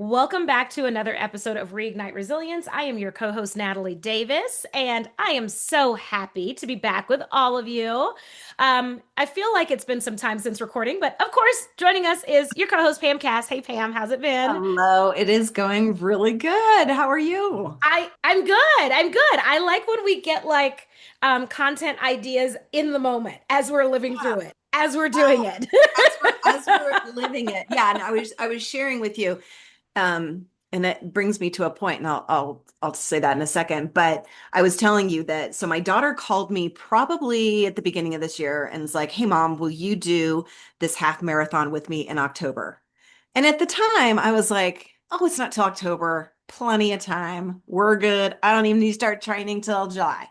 Welcome back to another episode of Reignite Resilience. I am your co-host, Natalie Davis, and I am so happy to be back with all of you. I feel like it's been some time since recording, but of course, joining us is your co-host, Pam Cass. Hey, Pam, how's it been? Hello, it is going really good. How are you? I'm good. I'm good. I like when we get like content ideas in the moment as we're living through it, as we're doing Well, it. as we're living it. Yeah, and I was sharing with you, and it brings me to a point, and I'll say that in a second. But I was telling you that so my daughter called me probably at the beginning of this year and was like, "Hey mom, will you do this half marathon with me in October?" And at the time, I was like, "Oh, it's not till October. Plenty of time. We're good. I don't even need to start training till July."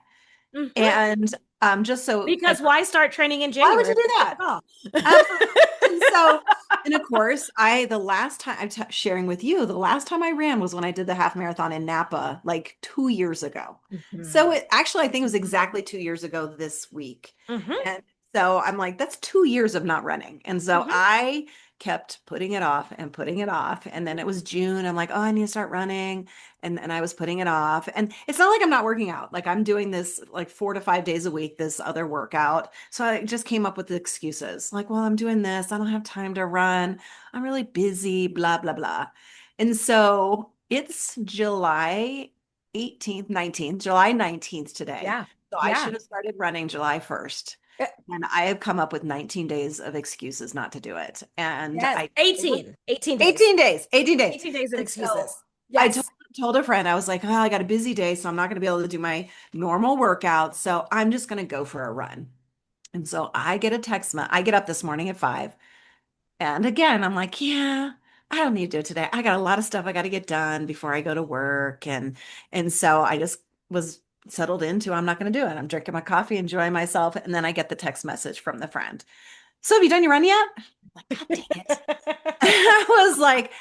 Mhm. And just so Because why start training in why would January? you do Just take the that? call. Absolutely. And so, and of course, the last time sharing with you, the last time I ran was when I did the half marathon in Napa like 2 years ago. So Mhm. it actually, I think it was exactly 2 years ago this week. Mhm. And so I'm like, that's 2 years of not running. And so Mhm. I kept putting it off and putting it off. And then it was June. I'm like, oh, I need to start running. And I was putting it off. And it's not like I'm not working out. Like I'm doing this like 4 to 5 days a week, this other workout. So I just came up with the excuses like, well, I'm doing this. I don't have time to run. I'm really busy, blah, blah, blah. And so it's July 18th, 19th, July 19th today. Yeah. So I Yeah. should have started running July 1st. Uh, And I have come up with 19 days of excuses not to do it. And Yes. it was 18 days. 18 days, 18 days. 18 days of And so excuses. I told, Yes. told a friend, I was like, oh, I got a busy day, so I'm not going to be able to do my normal workout. So I'm just going to go for a run. And so I get up this morning at 5. And again, I'm like, yeah, I don't need to do it today. I got a lot of stuff I got to get done before I go to work. And so I just was settled into I'm not going to do it. I'm drinking my coffee, enjoying myself. And then I get the text message from the friend. So have you done your run yet? I'm like, God dang it. I was like,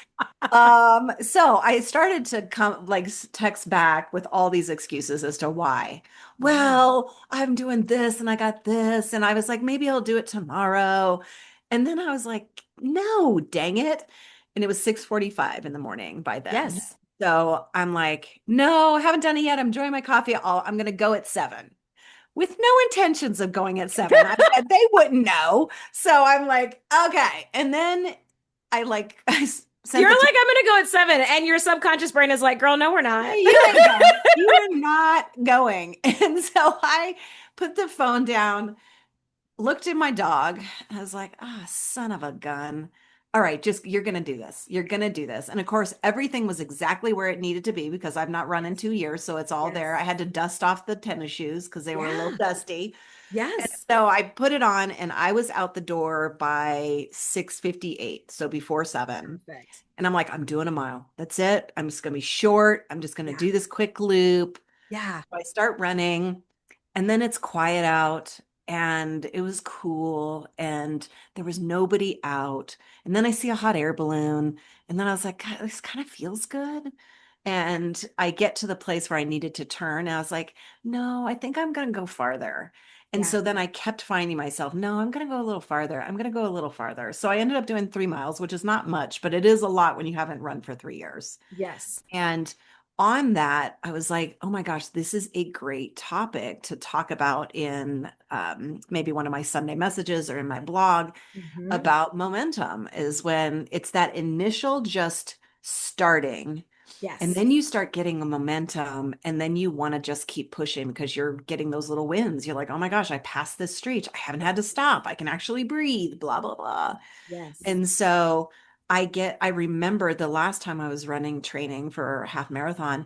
so I started to come like text back with all these excuses as to why. Yeah. Well, I'm doing this and I got this. And I was like, maybe I'll do it tomorrow. And then I was like, no, dang it. And it was 6:45 in the morning by then. Yes. So I'm like, no, I haven't done it yet. I'm enjoying my coffee. I'm gonna go at 7 with no intentions of going at 7. I said they wouldn't know. So I'm like, okay. And then I like I sent You're the like, I'm gonna go at 7, and your subconscious brain is like, girl, no, we're not. you ain't going. You are not going. And so I put the phone down, looked at my dog. I was like, ah, son of a gun. All right, just you're gonna do this. You're gonna do this. And of course, everything was exactly where it needed to be because I've not run in 2 years, so it's all there. Yes. I had to dust off the tennis shoes because they were a little Yeah. dusty. And Yes. so I put it on and I was out the door by 6:58, so before 7. Perfect. And I'm like, I'm doing a mile. That's it. I'm just going to be short. I'm just going to Yeah. do this quick loop. Yeah. So I start running and then it's quiet out and it was cool and there was nobody out. And then I see a hot air balloon and then I was like, God, this kind of feels good. And I get to the place where I needed to turn. And I was like, no, I think I'm going to go farther. And Yeah. so then I kept finding myself, no, I'm going to go a little farther. I'm going to go a little farther. So I ended up doing 3 miles, which is not much, but it is a lot when you haven't run for 3 years. Yes. And on that, I was like, oh my gosh, this is a great topic to talk about in maybe one of my Sunday messages or in my blog Hmm. about momentum is when it's that initial just starting. And Yes. then you start getting a momentum, and then you want to just keep pushing because you're getting those little wins. You're like, oh my gosh, I passed this street. I haven't had to stop. I can actually breathe, blah, blah, blah. Yes. And so I remember the last time I was running training for a half marathon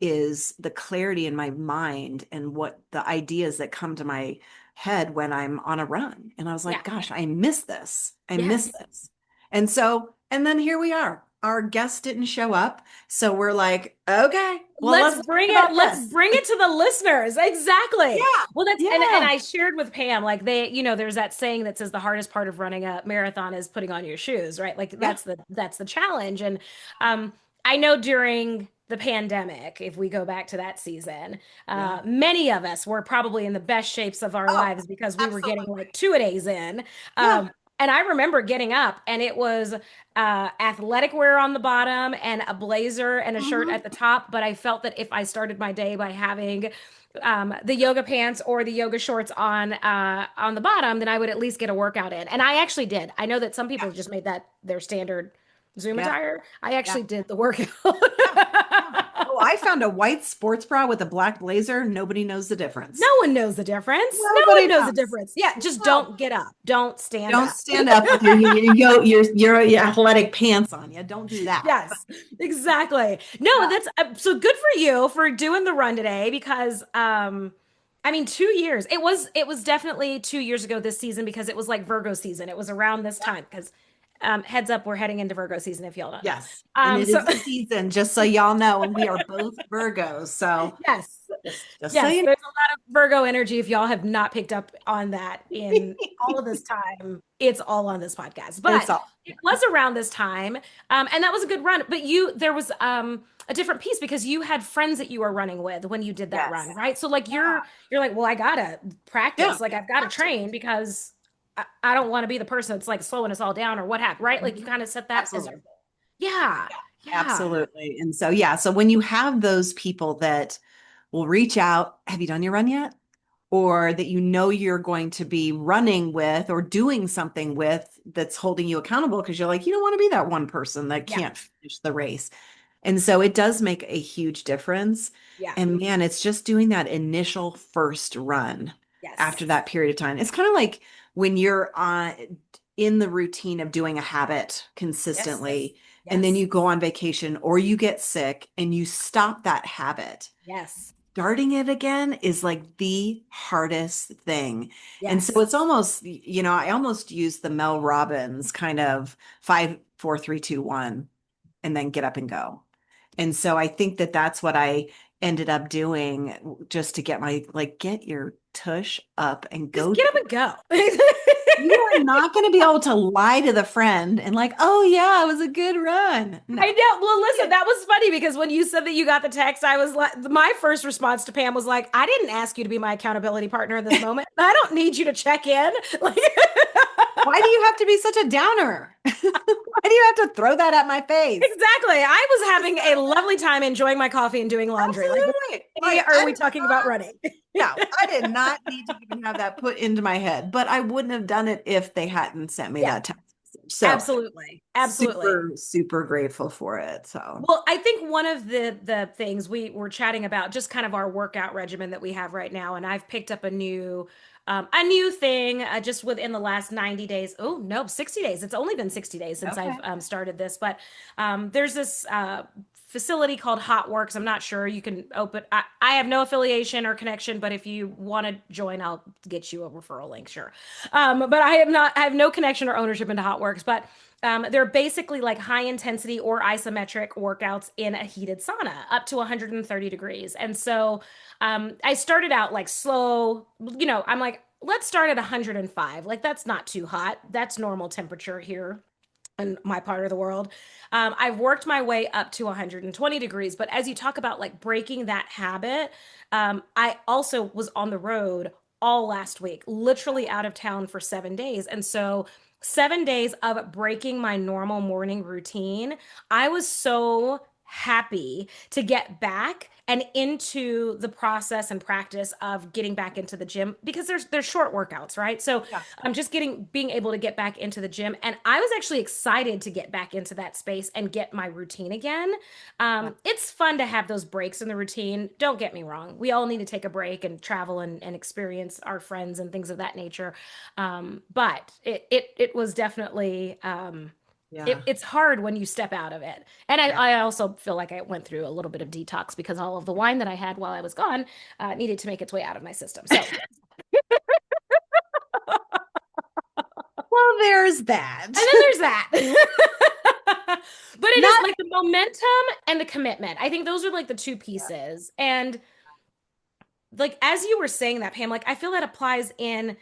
is the clarity in my mind and what the ideas that come to my head when I'm on a run. And I was Yeah. like, gosh, I miss this. I miss Yes. this. And so, and then here we are. Our guest didn't show up. So we're like, okay, well, let's talk about Let's this. bring it to the listeners. Exactly. Yeah. Well, and Yeah. I shared with Pam, like there's that saying that says the hardest part of running a marathon is putting on your shoes, right? Like Yeah. that's the challenge. And I know during the pandemic, if we go back to that season, Yeah. many of us were probably in the best shapes of our Oh, lives because we were getting absolutely. like 2 a days in. Yeah. And I remember getting up and it was athletic wear on the bottom and a blazer and a shirt Mhm. at the top. But I felt that if I started my day by having the yoga pants or the yoga shorts on the bottom, then I would at least get a workout in. And I actually did. I know that some people Yeah. have just made that their standard Zoom Yeah. attire. I Yeah. actually did the workout. Yeah. Yeah. Oh, I found a white sports bra with a black blazer. Nobody knows the No difference. one knows the difference. No Nobody one knows the knows. difference. Yeah, just No. don't get up. Don't stand Don't up. stand up with your athletic pants on you. Don't do that. Yes, exactly. No, Yeah. that's so good for you for doing the run today because I mean 2 years. It was definitely 2 years ago this season because it was like Virgo season. It was around this time because heads up, we're heading into Virgo season if y'all don't know. Yes. And it So is the season, just so y'all know, and we are both Virgos. So yes. just so Yes, you there's a lot of Virgo energy. If y'all have not picked up on that know. in all of this time, it's all on this podcast. It's But all. it was around this time, and that was a good run. But there was a different piece because you had friends that you were running with when you did that run, Yes. right? So like Yeah. you're like, well, I gotta Yeah. practice, like I've got to Have to. train because I don't want to be the person that's like slowing us all down or what have, right? Like you Mhm. kind of set that as a Absolutely. yeah, yeah, Absolutely. And so, yeah. So when you have those people that will reach out, have you done your run yet? Or that you know you're going to be running with or doing something with that's holding you accountable because you're like, you don't want to be that one person that yeah, can't finish the race. And so it does make a huge difference. yeah, And man, it's just doing that initial first run yes, after that period of time. It's kind of like when you're on in the routine of doing a habit yes, consistently, and then yes, you go on vacation or you get sick and you stop that habit. yes, Starting it again is like the hardest thing. And so yes. it's almost, I almost use the Mel Robbins kind of 5, 4, 3, 2, 1, and then get up and go. And so I think that that's what I ended up doing just to get get your tush up and Just go get do up and it. go. You are not going to be able to lie to the friend and like, oh yeah, it was a good run. No. I know. Well, listen, Yeah. that was funny because when you said that you got the text, I was like, my first response to Pam was like, I didn't ask you to be my accountability partner in this moment. I don't need you to check in. Like, Why do you have to be such a downer? Why do you have to throw that at my face? exactly. I was having a lovely time enjoying my coffee and doing laundry. Like, Absolutely. why Like are we talking about running? no, I did not need to even have that put into my head, but I wouldn't have done it if they hadn't sent me Yeah, that text message. So absolutely. Absolutely. super, super grateful for it. So Well, I think one of the things we were chatting about, just kind of our workout regimen that we have right now, and I've picked up a new thing just within the last 90 days. Oh, no, 60 days. It's only been 60 days since I've okay. started this, but there's this facility called Hot Works. I'm not sure you can open. I have no affiliation or connection, but if you want to join, I'll get you a referral link. Sure. But I have no connection or ownership into Hot Works, but they're basically like high intensity or isometric workouts in a heated sauna up to 130 degrees. And so I started out like slow, I'm like, let's start at 105. Like, that's not too hot. That's normal temperature here in my part of the world. I've worked my way up to 120 degrees, but as you talk about like breaking that habit, I also was on the road all last week, literally out of town for 7 days. And so 7 days of breaking my normal morning routine, I was so happy to get back and into the process and practice of getting back into the gym because there's short workouts, right? So Yeah. I'm just being able to get back into the gym, and I was actually excited to get back into that space and get my routine again. Yeah. It's fun to have those breaks in the routine. Don't get me wrong, we all need to take a break and travel and experience our friends and things of that nature. But it was definitely Yeah. it's hard when you step out of it. And Yeah. I also feel like I went through a little bit of detox because all of the wine that I had while I was gone needed to make its way out of my system. So, and Well, there's that. then there's that. But it is Not like the momentum and the commitment. I think those are like the two pieces. And like as you were saying that, Pam, like I feel that applies in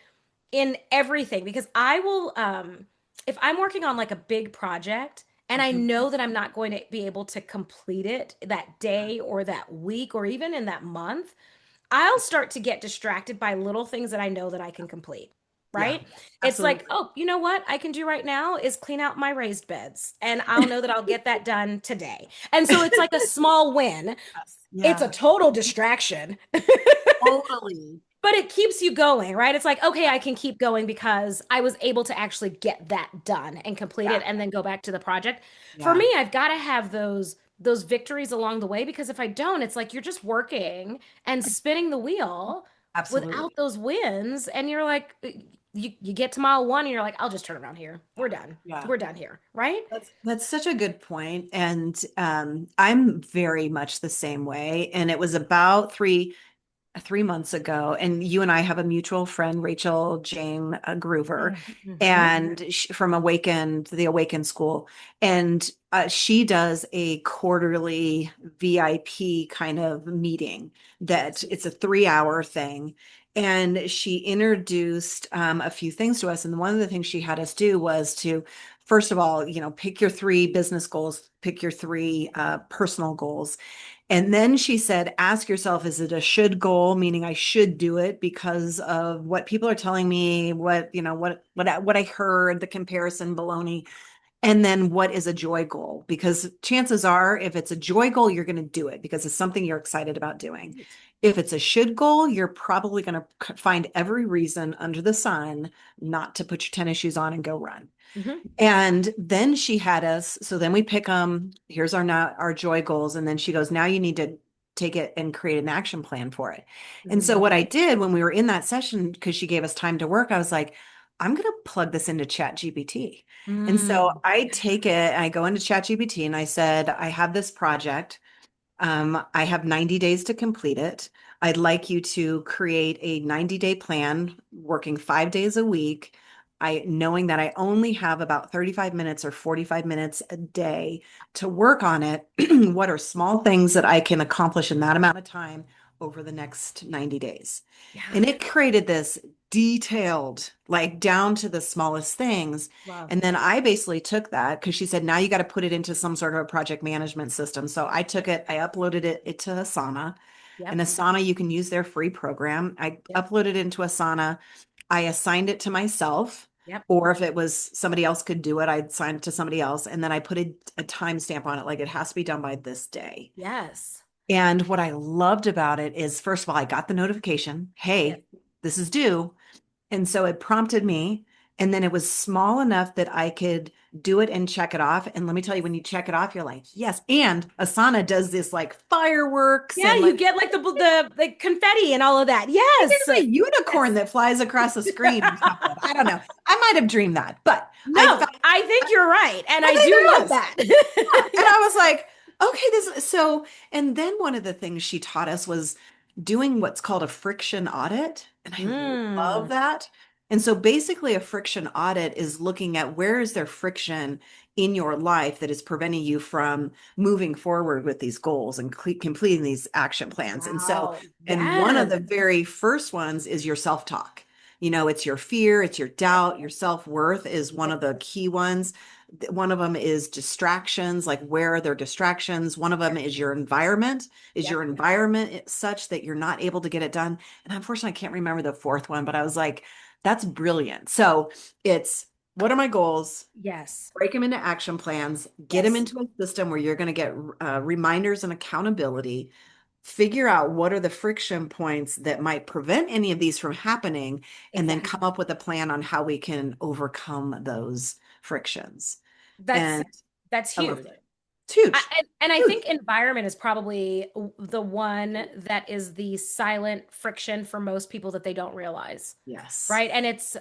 everything because I will if I'm working on like a big project and I Mhm. know that I'm not going to be able to complete it that day or that week or even in that month, I'll start to get distracted by little things that I know that I can complete. Yeah, right? It's like, absolutely. oh, you know what I can do right now is clean out my raised beds, and I'll know that I'll get that done today. And so it's like a small win. Yes. It's a Yeah, total distraction, totally. but it keeps you going, right? It's like, okay, Yeah, I can keep going because I was able to actually get that done and complete yeah, it and then go back to the project. For yeah. me, I've got to have those victories along the way, because if I don't, it's like you're just working and spinning the wheel without Absolutely. those wins, and you're like you get to mile 1 and you're like, I'll just turn around here. We're done. Yeah. We're done here, right? That's such a good point. And I'm very much the same way. And it was about 3 months ago, and you and I have a mutual friend, Rachel Jane Groover, Mm-hmm. and from the Awakened School, and she does a quarterly VIP kind of meeting that Yes. it's a 3 hour thing. And she introduced a few things to us. And one of the things she had us do was to, first of all, pick your three business goals, pick your three personal goals, and then she said, ask yourself, is it a should goal, meaning I should do it because of what people are telling me, what I heard, the comparison baloney. And then what is a joy goal? Because chances are, if it's a joy goal, you're going to do it because it's something you're excited about doing. If it's a should goal, you're probably going to find every reason under the sun not to put your tennis shoes on and go run. Mm-hmm. And then she had us, so then we pick them. Here's our joy goals. And then she goes, now you need to take it and create an action plan for it. And so what Mm-hmm. I did when we were in that session, because she gave us time to work, I was like, I'm going to plug this into Chat GPT. And so Mm. I take it, I go into Chat GPT and I said, I have this project. I have 90 days to complete it. I'd like you to create a 90-day plan, working 5 days a week. Knowing that I only have about 35 minutes or 45 minutes a day to work on it, what are small things that I can accomplish in that amount of time over the next 90 days? Yeah. And it created this detailed, like down to the smallest things. Love. And then I basically took that because she said, now you got to put it into some sort of a project management system. So I took it, I uploaded it to Asana. And Yep. Asana, you can use their free program. I Yep. uploaded it into Asana. I assigned it to myself, Yep. or if it was somebody else could do it, I'd assign it to somebody else. And then I put a timestamp on it, like it has to be done by this day. Yes. And what I loved about it is, first of all, I got the notification, Yep. hey, this is due. And so it prompted me. And then it was small enough that I could do it and check it off. And let me tell you, when you check it off, you're like, yes. And Asana does this like fireworks Yeah, and you like get like the confetti and all of that. Yes. there's a unicorn Yes. that flies across the screen or something. I don't know. I might have dreamed that, but I No, thought, I think you're right. And I I think do there love is. that. Yeah. And Yeah. I was like, okay, and then one of the things she taught us was doing what's called a friction audit. And I love Mm. that. And so basically, a friction audit is looking at where is there friction in your life that is preventing you from moving forward with these goals and completing these action plans. Wow. And one of Yes. the very first ones is your self-talk. It's your fear, it's your Yep. doubt, your self-worth is one Yep. of the key ones. One of them is distractions, like where are there distractions? One of them is your environment. Is Yep. your environment such that you're not able to get it done? And unfortunately, I can't remember the fourth one, but I was like, that's brilliant. So it's what are my goals? Yes. Break them into action plans, get them Yes. into a system where you're going to get reminders and accountability, figure out what are the friction points that might prevent any of these from happening, and then come Exactly. up with a plan on how we can overcome those frictions. That's And that's I love huge. it. It's huge. And I Huge. think environment is probably the one that is the silent friction for most people that they don't realize. Yes. Right. And it's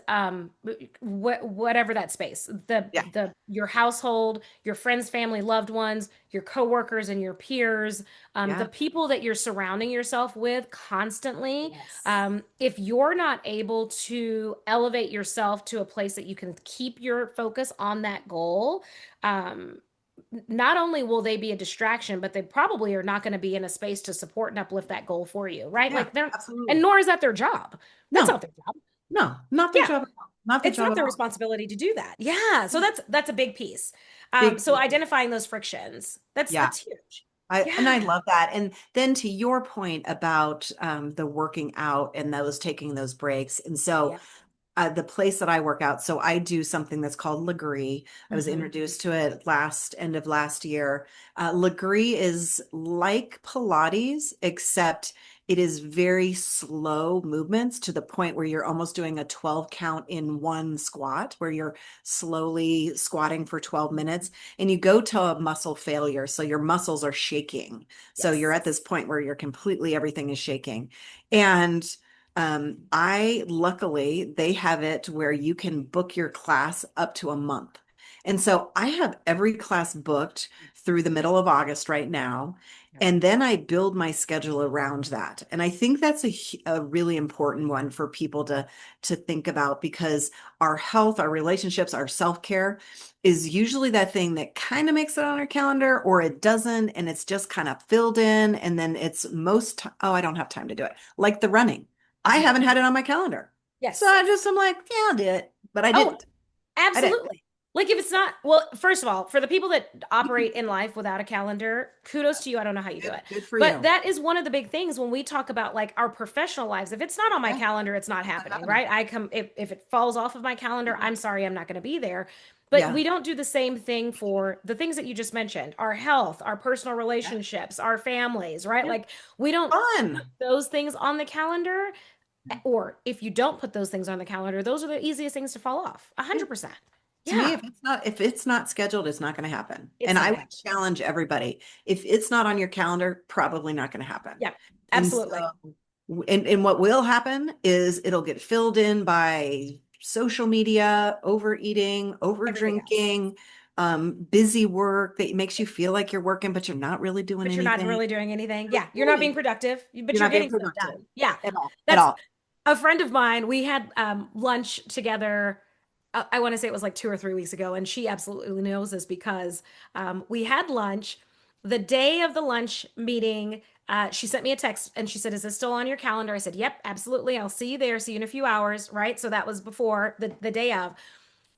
whatever that space, Yeah. the your household, your friends, family, loved ones, your coworkers and your peers, the Yeah. people that you're surrounding yourself with constantly. Yes. If you're not able to elevate yourself to a place that you can keep your focus on that goal, um, not only will they be a distraction, but they probably are not going to be in a space to support and uplift that goal for you, right? Yeah, Like they're, and absolutely. nor is that their job. That's No, not their job. no, not their Yeah, job at all. Not their it's job not at their all. responsibility to do that. Yeah, so that's a big piece. Big So piece. identifying those frictions, Yeah. that's huge. I Yeah, love that. And then to your point about the working out and those taking those breaks. And so yeah, the place that I work out. So I do something that's called Legree. I was Hmm. introduced to it end of last year. Legree is like Pilates, except it is very slow movements to the point where you're almost doing a 12 count in one squat, where you're slowly squatting for 12 minutes and you go to a muscle failure. So your muscles are shaking. So you're Yes. at this point where you're completely, everything is shaking. And I luckily they have it where you can book your class up to a month. And so I have every class booked through the middle of August right now. Yep. And then I build my schedule around that. And I think that's a really important one for people to think about because our health, our relationships, our self-care is usually that thing that kind of makes it on our calendar or it doesn't. And it's just kind of filled in. And then it's oh, I don't have time to do it. Like the running. I Mhm. haven't had it on my calendar. So Yes. I'm like, yeah, I'll do it. But I Oh, didn't. I didn't. absolutely. Like if it's not, well, first of all, for the people that operate in life without a calendar, kudos to you. I don't know how you do it. Good for But you. that is one of the big things when we talk about like our professional lives. If it's not on my Yeah, calendar, it's not not happening, happening. right? If it falls off of my calendar, I'm sorry, I'm not going to be there. But Yeah. we don't do the same thing for the things that you just mentioned, our health, our personal Yeah. relationships, our families, right? Yeah. Like we don't put Fun. those things on the calendar. Or if you don't put those things on the calendar, those are the easiest things to fall off. Yeah. 100%. To me, Yeah, if it's not scheduled, it's not going to happen. it's And not I gonna would happen. challenge everybody. If it's not on your calendar, probably not going to happen. Yeah, And absolutely. so, and what will happen is it'll get filled in by social media, overeating, over Everything else. drinking, busy work that makes you feel like you're working, but you're not really doing But you're not anything. really doing anything. Yeah, you're not being Really, productive, but you're you're not being getting stuff productive done. Yeah. at all, at That's all. a friend of mine. We had lunch together. I want to say it was like 2 or 3 weeks ago, and she absolutely knows this because we had lunch the day of the lunch meeting. She sent me a text and she said, "Is this still on your calendar?" I said, "Yep, absolutely. I'll see you there. See you in a few hours." Right. So that was before the day of.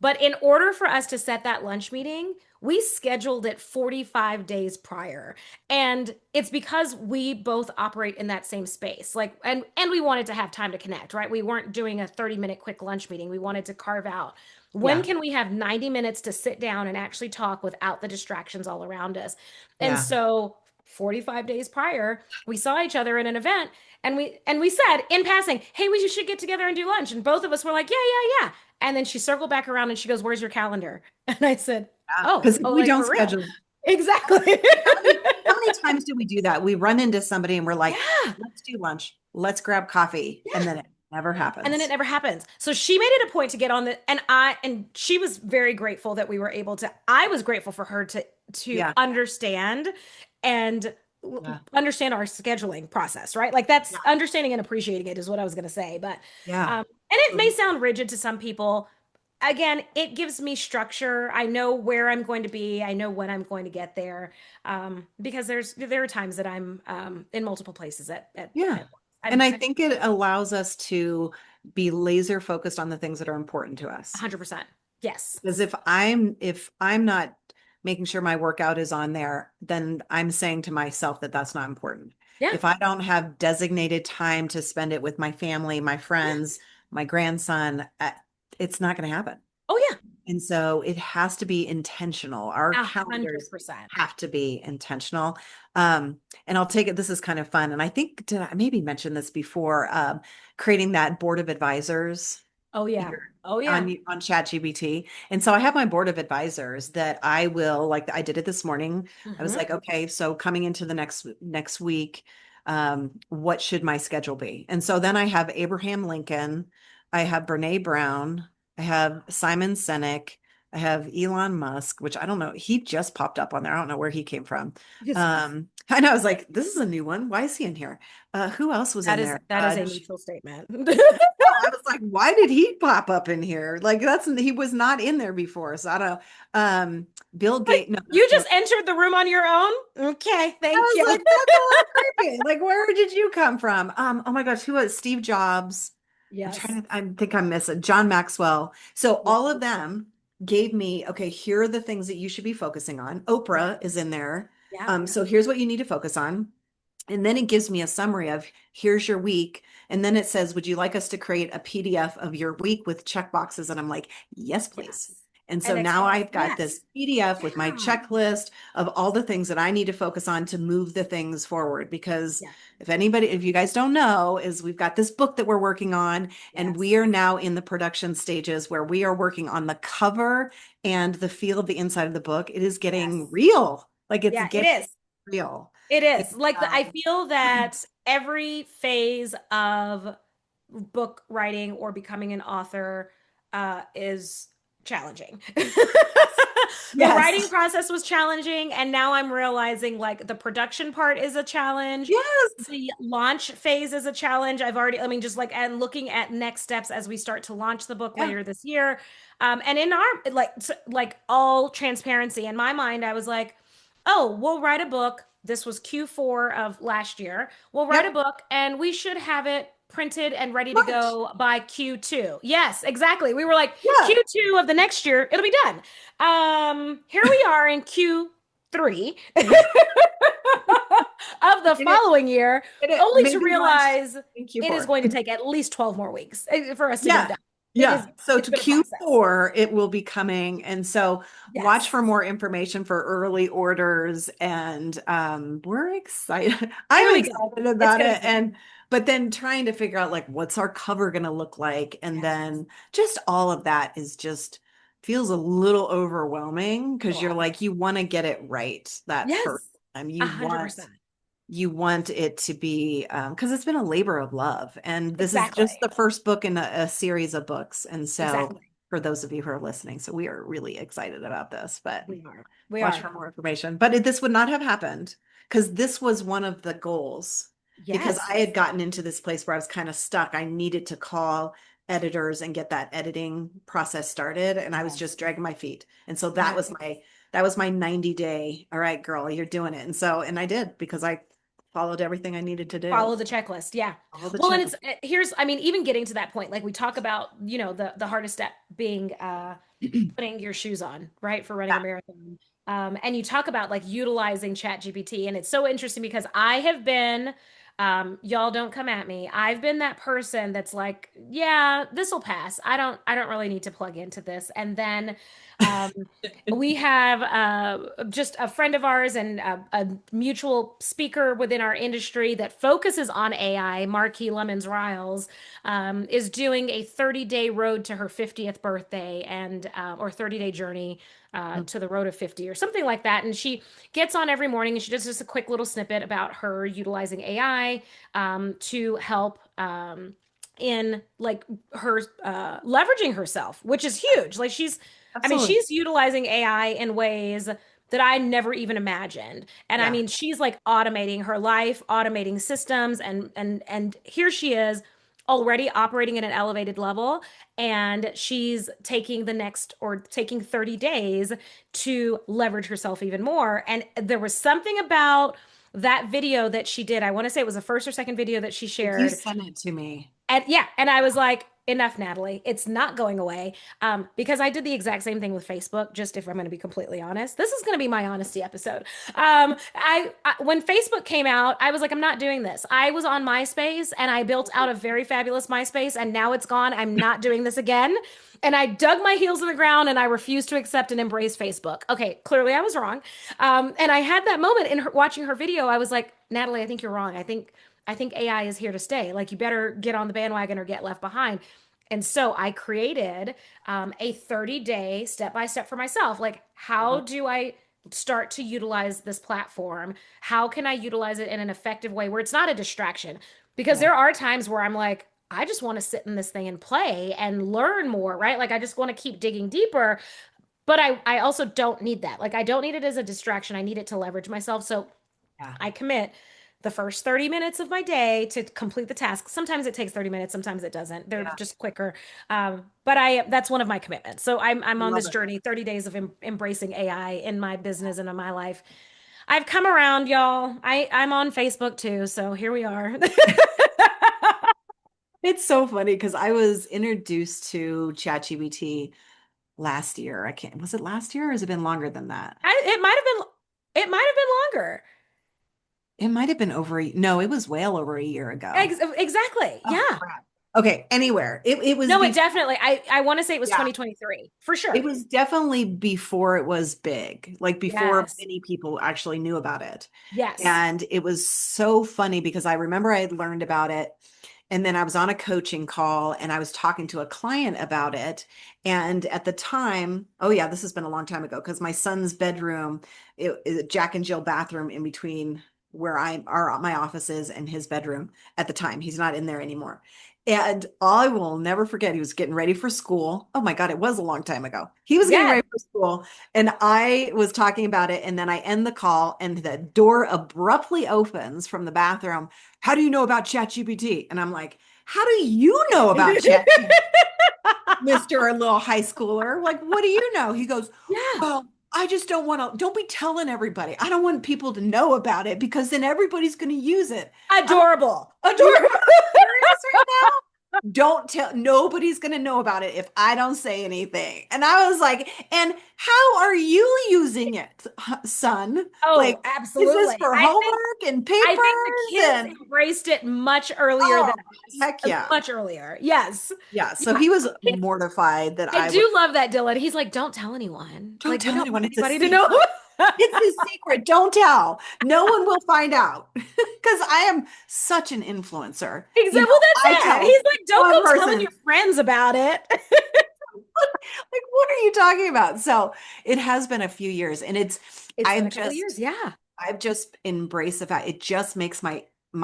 But in order for us to set that lunch meeting, we scheduled it 45 days prior. And it's because we both operate in that same space. Like and we wanted to have time to connect, right? We weren't doing a 30-minute quick lunch meeting. We wanted to carve out when Yeah, can we have 90 minutes to sit down and actually talk without the distractions all around us. And yeah. so 45 days prior, we saw each other in an event and we said in passing, "Hey, we should get together and do lunch." And both of us were like, "Yeah, yeah, yeah." And then she circled back around and she goes, "Where's your calendar?" And I said, Because if oh, we like don't for real." schedule, Exactly. how many times do we do that? We run into somebody and we're like, Yeah. let's do lunch, let's grab coffee, and Yeah. then it never And then it happens. never happens. So she made it a point to get on the and she was very grateful that we were able to. I was grateful for her to Yeah, understand and yeah, understand our scheduling process, right? Like that's understanding and appreciating it is what I was going to say. But yeah, and it may yeah. sound rigid to some people. Again, it gives me structure. I know where I'm going to be. I know when I'm going to get there. Because there are times that I'm in multiple places Yeah. at once. And I I'm think it allows us to be laser focused on the things that are important to us. 100%. Yes. Because if I'm not making sure my workout is on there, then I'm saying to myself that that's not important. Yeah. If I don't have designated time to spend it with my family, my Yeah. friends, my grandson, it's not going to happen. Oh yeah. And so it has to be intentional. Our 100%. calendars have to be intentional. And I'll take it, this is kind of fun. And I think, did I maybe mention this before? Creating that board of advisors Oh yeah. here Oh yeah. on ChatGPT. And so I have my board of advisors that I will, like I did it this morning. I was Hmm. like, okay, so coming into the next week, what should my schedule be? And so then I have Abraham Lincoln, I have Brene Brown, I have Simon Sinek, I have Elon Musk, which I don't know, he just popped up on there. I don't know where he came from. Yes. And I was like, this is a new one. Why is he in here? Who else was in there? That is a neutral statement. I was like, why did he pop up in here? Like he was not in there before. So I don't Bill Like Gates. No, you that's Bill. just entered the room on your own. Okay, I thank was you. like, that's a little creepy. Like, where did you come from? Oh my gosh, who was Steve Jobs? Yes. I think I'm missing John Maxwell. So Yeah. all of them gave me, okay, here are the things that you should be focusing on. Yeah. Oprah is in there. Yeah. So here's what you need to focus on. And then it gives me a summary of here's your week. And then it says, would you like us to create a PDF of your week with check boxes? And I'm like, yes, please. Yes. And so And now I've got yes. this PDF with my Yeah. checklist of all the things that I need to focus on to move the things forward. Because Yeah. if you guys don't know, is we've got this book that we're working on, and we Yes. are now in the production stages where we are working on the cover and the feel of the inside of the book. It is getting Yes. real. Like it's Yeah, it getting is. real. It And, is. Like I um, feel that every phase of book writing or becoming an author is challenging. The writing yes. process was challenging, and now I'm realizing like the production part is a challenge. Yes. The launch phase is a challenge. I mean, just like, and looking at next steps as we start to launch the book Yeah. later this year. And in our, like all transparency, in my mind, I was like, oh, we'll write a book. This was Q4 of last year. We'll write a Yep. book and we should have it printed and ready to Right. go by Q2. Yes, exactly. We were like Yeah. Q2 of the next year, it'll be done. Here we are in Q3 of the And following year, it only to maybe launched realize in it is Q4. going to take at least 12 more weeks for us to get it Yeah. done. It is, Yeah. So it's to been a process. Q4, it will be coming. And so watch Yes. for more information for early orders. And we're excited. Here I'm we go. excited It's about going to it. be great. And but then trying to figure out like what's our cover going to look like. And Yes. then just all of that is just feels a little overwhelming because you're Oh, like you want to get it right that first yes. time. A You hundred want percent. you want it to be because it's been a labor of love, and this is just Exactly. the first book in a series of books. And so Exactly. for those of you who are listening, so we are really excited about this, but We are. We watch are. for more information. But this would not have happened because this was one of the goals, because Yes. I had gotten into this place where I was kind of stuck. I needed to call editors and get that editing process started, and I was Yes. just dragging my feet. And so Yes. that was my 90-day, all right, girl, you're doing it. And so, and I did because I followed everything I needed to do. Follow the checklist. Yeah. All the Well, and checklist. it's here's, I mean, even getting to that point, like we talk about, the hardest step being putting your shoes on, right, for running a Yeah. marathon. And you talk about like utilizing Chat GPT, and it's so interesting because I have been, y'all don't come at me. I've been that person that's like, yeah, this will pass. I don't really need to plug into this. And then um, we have just a friend of ours and a mutual speaker within our industry that focuses on AI, Marquis Lemons Riles, is doing a 30-day road to her 50th birthday and or 30-day journey to the road of 50 or something like that. And she gets on every morning and she does just a quick little snippet about her utilizing AI to help in like her leveraging herself, which is huge. Like I mean, Absolutely. she's utilizing AI in ways that I never even imagined. And I Yeah. mean, she's like automating her life, automating systems, and here she is already operating at an elevated level, and she's taking the next or taking 30 days to leverage herself even more. And there was something about that video that she did. I want to say it was the first or second video that she You shared, sent it to me. and yeah, and I was like, enough, Natalie. It's not going away. Because I did the exact same thing with Facebook, just if I'm going to be completely honest. This is going to be my honesty episode. When Facebook came out, I was like, I'm not doing this. I was on MySpace and I built out a very fabulous MySpace, and now it's gone. I'm not doing this again. And I dug my heels in the ground and I refused to accept and embrace Facebook. Okay, clearly I was wrong. And I had that moment in watching her video. I was like, Natalie, I think you're wrong. I think AI is here to stay. Like, you better get on the bandwagon or get left behind. And so I created a 30-day step by step for myself. Like, how Mhm. do I start to utilize this platform? How can I utilize it in an effective way where it's not a distraction? Because Yeah. there are times where I'm like, I just want to sit in this thing and play and learn more, right? Like, I just want to keep digging deeper. But I also don't need that. Like, I don't need it as a distraction. I need it to leverage myself. So Yeah. I commit the first 30 minutes of my day to complete the task. Sometimes it takes 30 minutes, sometimes it doesn't. They're Yeah. just quicker. But that's one of my commitments. So I'm on Love this it. journey, 30 days of embracing AI in my business and in my life. I've come around, y'all. I'm on Facebook too, so here we are. It's so funny because I was introduced to ChatGPT last year. I can't, was it last year or has it been longer than that? It might have been longer. It might have been no, it was well over a year ago. Exactly. Oh Yeah. crap. Okay, anywhere. It was No, it before, definitely, I want to say it was yeah. 2023 for It sure. was definitely before it was big, like before Yes. many people actually knew about it. Yes. And it was so funny because I remember I had learned about it. And then I was on a coaching call and I was talking to a client about it. And at the time, oh yeah, this has been a long time ago because my son's bedroom, it is a Jack and Jill bathroom in between where my office is and his bedroom at the time. He's not in there anymore. And I will never forget, he was getting ready for school. Oh my God, it was a long time ago. He was getting Yes. ready for school, and I was talking about it. And then I end the call, and the door abruptly opens from the bathroom. How do you know about ChatGPT? And I'm like, how do you know about ChatGPT, Mr. Little high schooler? Like, what do you know? He goes, Yeah. well, I just don't be telling everybody. I don't want people to know about it because then everybody's going to use it. I'm like, Adorable. you Adorable. serious right now? Don't tell, nobody's going to know about it if I don't say anything. And I was like, and how are you using it, son? Oh, Like, is this absolutely. for homework and I think the papers kids and embraced it much earlier oh, than us. heck yeah. Much earlier. Yes. Yeah. So Yeah. he was Kids, mortified that I I would do love that, Dylan. He's like, don't tell anyone. don't Like, we tell don't want anyone. It's a anybody to know. secret. It's a secret. Don't tell. No one will find out because I am such an influencer. Exactly. You Well, know, I that's it. tell He's like, don't one go telling person, your friends about it. like, what are you talking about? So it has been a few years, and It's been I've a couple of just, years. Yeah. I've just embraced the fact it just makes my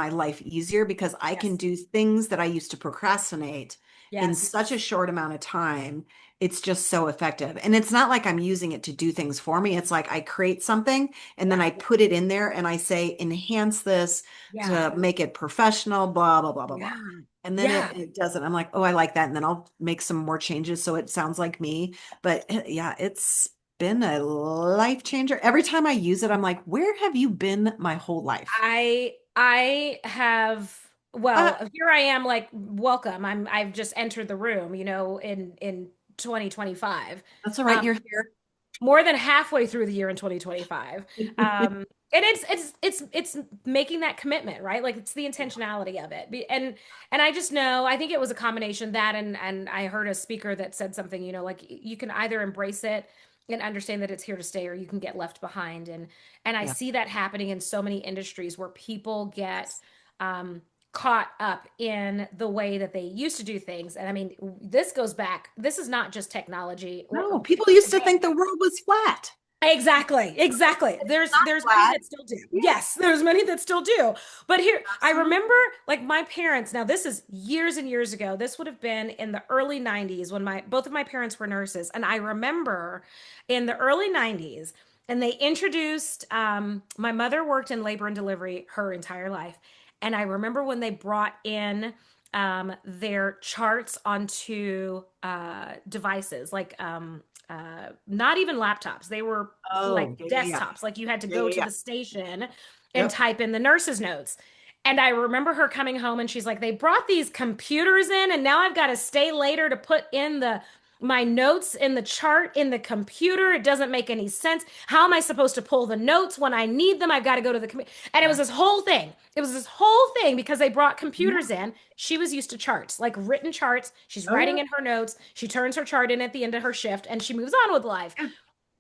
life easier because I can Yes. do things that I used to procrastinate in Yes. such a short amount of time. It's just so effective. And it's not like I'm using it to do things for me. It's like I create something and then Yeah. I put it in there and I say, enhance this Yeah. to make it professional, blah, blah, blah, blah, blah. Yeah. And then Yeah. it does it. I'm like, oh, I like that. And then I'll make some more changes so it sounds like me. But yeah, it's been a life changer. Every time I use it, I'm like, where have you been my whole life? I have Uh, well, here I am like welcome. I've just entered the room, in 2025. that's all right. Um You're here. More than halfway through the year in 2025. And it's making that commitment, right? Like it's the Yeah. intentionality of it. And I just know, I think it was a combination that and I heard a speaker that said something, like you can either embrace it and understand that it's here to stay or you can get left behind. And I Yeah. see that happening in so many industries where people get Yes. um caught up in the way that they used to do things. And I mean, this goes back, this is not just technology No, or people used to think today. the world was flat. Exactly, exactly. It's not There's many flat. that still do. Yeah, Yes, there's many that still do. But here, I absolutely. remember like my parents, now this is years and years ago. This would have been in the early 90s when my both of my parents were nurses. And I remember in the early 90s, and they introduced my mother worked in labor and delivery her entire life. And I remember when they brought in their charts onto devices like not even laptops. They were like Oh, yeah, yeah, yeah. desktops. Like you had to Yeah, go yeah, to yeah. the station and Yep. type in the nurse's notes. And I remember her coming home and she's like, they brought these computers in, and now I've got to stay later to put in the my notes in the chart in the computer. It doesn't make any sense. How am I supposed to pull the notes when I need them? I've got to go to the computer. And it was Yeah. this whole thing. It was this whole thing because they brought Yeah. computers in. She was used to charts, like written charts. She's Oh, writing yeah. in her notes. She turns her chart in at the end of her shift and she moves on with life. Yeah.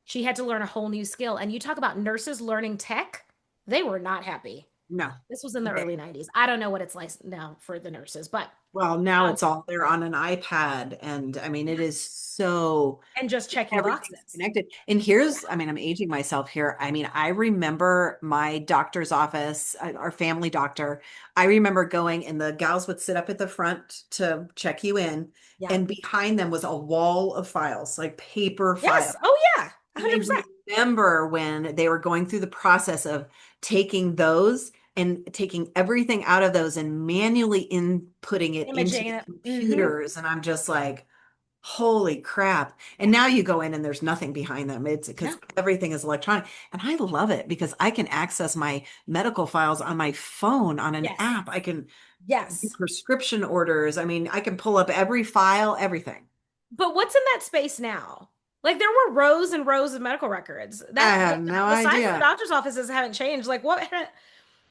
She had to learn a whole new skill. And you talk about nurses learning tech, they were not happy. No. This was in the They, early 90s. I don't know what it's like now for the nurses, but well, now um, it's all there on an iPad. And I mean, it is so and just checking everything's boxes. connected. And Yeah. here's, I mean, I'm aging myself here. I mean, I remember my doctor's office, our family doctor. I remember going and the gals would sit up at the front to check you in, Yeah. and behind them was a wall of files, like paper files. Yes. Oh, yeah. And I 100%. remember when they were going through the process of taking those and taking everything out of those and manually inputting it into Imaging the it. Hmm. computers. And I'm just like, holy crap. And now you go in and there's nothing behind them. It's because No. everything is electronic. And I love it because I can access my medical files on my phone on an Yes. app. I can do Yes. prescription orders. I mean, I can pull up every file, everything. But what's in that space now? Like there were rows and rows of medical records. I That have no the size of the idea. doctor's offices haven't changed. Like what?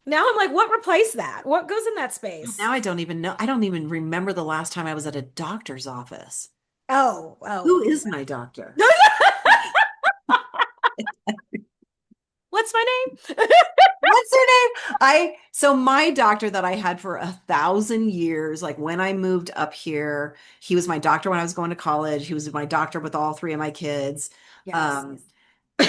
Now I'm like, what replaced that? What goes in that space? Now I don't even know. I don't even remember the last time I was at a doctor's office. Oh, Who oh. is my doctor? What's my name? What's her name? So my doctor that I had for 1,000 years, like when I moved up here, he was my doctor when I was going to college. He was my doctor with all three of my kids. Yes. Um,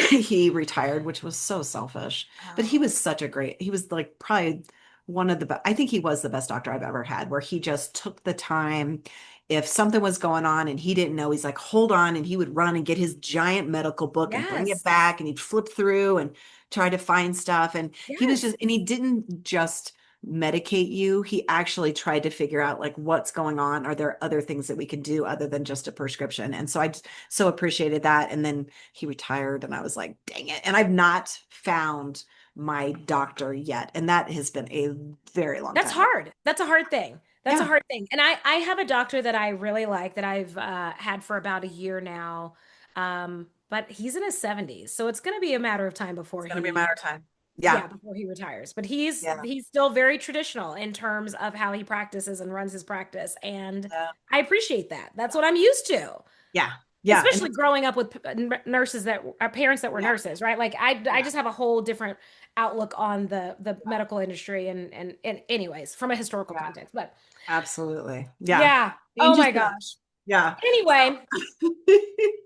he retired, which was so selfish, but he Oh, was such a great, he was like probably one of the best, I think he was the best doctor I've ever had, where he just took the time. If something was going on and he didn't know, he's like, hold on. And he would run and get his giant medical book and bring it yes. back and he'd flip through and try to find stuff. And he was Yes. just, and he didn't just medicate you. He actually tried to figure out like what's going on. Are there other things that we can do other than just a prescription? And so I just so appreciated that. And then he retired and I was like, dang it. And I've not found my doctor yet. And that has been a very long That's time. hard. That's a hard thing. That's a Yeah. hard thing. And I have a doctor that I really like that I've had for about a year now. But he's in his 70s. So it's going to be a matter of time It's before going to be a matter he of time. Yeah. yeah, before he retires. But he's Yeah. he's still very traditional in terms of how he practices and runs his practice. And Yeah. I appreciate that. That's what I'm used to. Yeah. Yeah. And Especially growing up with nurses that are parents that were yeah. nurses, right? Like I Yeah. just have a whole different outlook on the medical industry and anyways, from a historical Yeah. context. But Absolutely. Yeah. yeah. Oh Changes my things. gosh. Yeah. Anyway,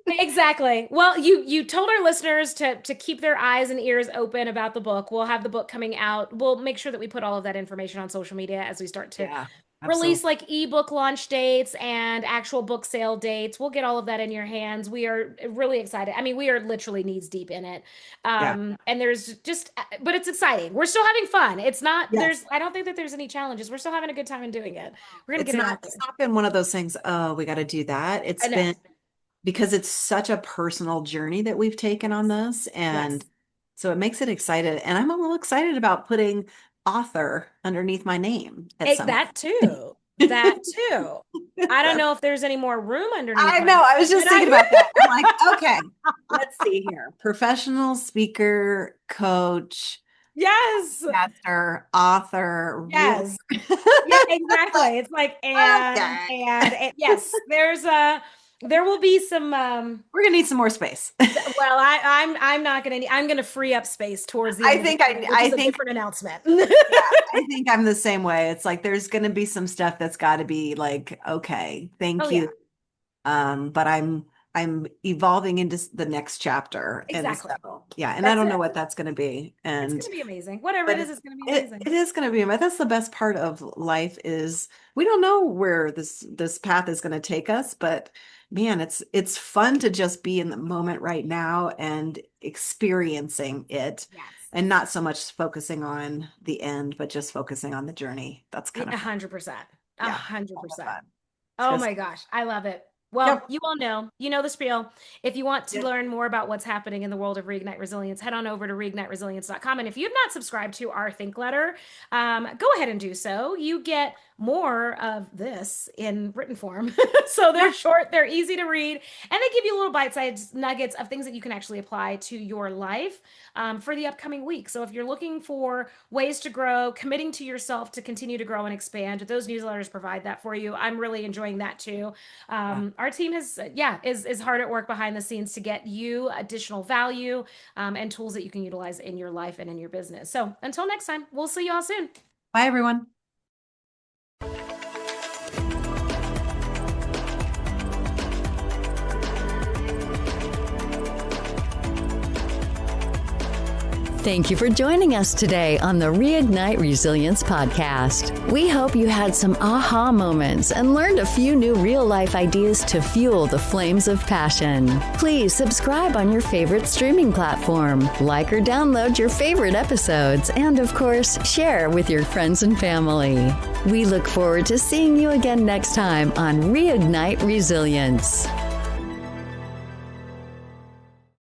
exactly. Well, you told our listeners to keep their eyes and ears open about the book. We'll have the book coming out. We'll make sure that we put all of that information on social media as we start to Yeah. release Absolutely. like ebook launch dates and actual book sale dates. We'll get all of that in your hands. We are really excited. I mean, we are literally knees deep in it. Yeah. And there's just, but it's exciting. We're still having fun. It's not, Yes. I don't think that there's any challenges. We're still having a good time in doing it. We're going to It's get it not, out it's there. not been one of those things, oh, we got to do that. It's I know. been because it's such a personal journey that we've taken on this. And Yes. so it makes it excited. And I'm a little excited about putting author underneath my name at some That point. too. That too. I don't know if there's any more room underneath I my know. name, I was but just thinking about that. I'm like, okay, let's see here. Professional speaker, coach, yes. podcaster, author, real. Yes. Yeah, exactly. It's like Okay. yes, there will be some We're gonna need some more space. well, I'm not gonna I'm gonna free up space towards the end I of the think year, which I is a think different announcement. yeah, I think I'm the same way. It's like there's gonna be some stuff that's got to be like, okay, Oh thank yeah, you. But I'm evolving into the next chapter. And exactly. so yeah, and I That's don't know it. what that's gonna be. It's And gonna be amazing. Whatever it but is, it's gonna be it amazing. is going to be, that's the best part of life is we don't know where this path is going to take us, but man, it's fun to just be in the moment right now and experiencing it Yes. and not so much focusing on the end, but just focusing on the journey. That's kind of A fun. hundred percent. A Yeah, hundred kind of percent. fun. Oh Just my gosh, I love it. Well, yep. you all know, you know the spiel. If you want to Yep. learn more about what's happening in the world of Reignite Resilience, head on over to reigniteresilience.com. And if you've not subscribed to our Think Letter, go ahead and do so. You get more of this in written form. So they're Yeah. short, they're easy to read, and they give you little bite-sized nuggets of things that you can actually apply to your life for the upcoming week. So if you're looking for ways to grow, committing to yourself to continue to grow and expand, those newsletters provide that for you. I'm really enjoying that too. Yeah. Our team is hard at work behind the scenes to get you additional value and tools that you can utilize in your life and in your business. So until next time, we'll see you all soon. Bye everyone. Thank you for joining us today on the Reignite Resilience podcast. We hope you had some aha moments and learned a few new real-life ideas to fuel the flames of passion. Please subscribe on your favorite streaming platform, like or download your favorite episodes, and of course, share with your friends and family. We look forward to seeing you again next time on Reignite Resilience.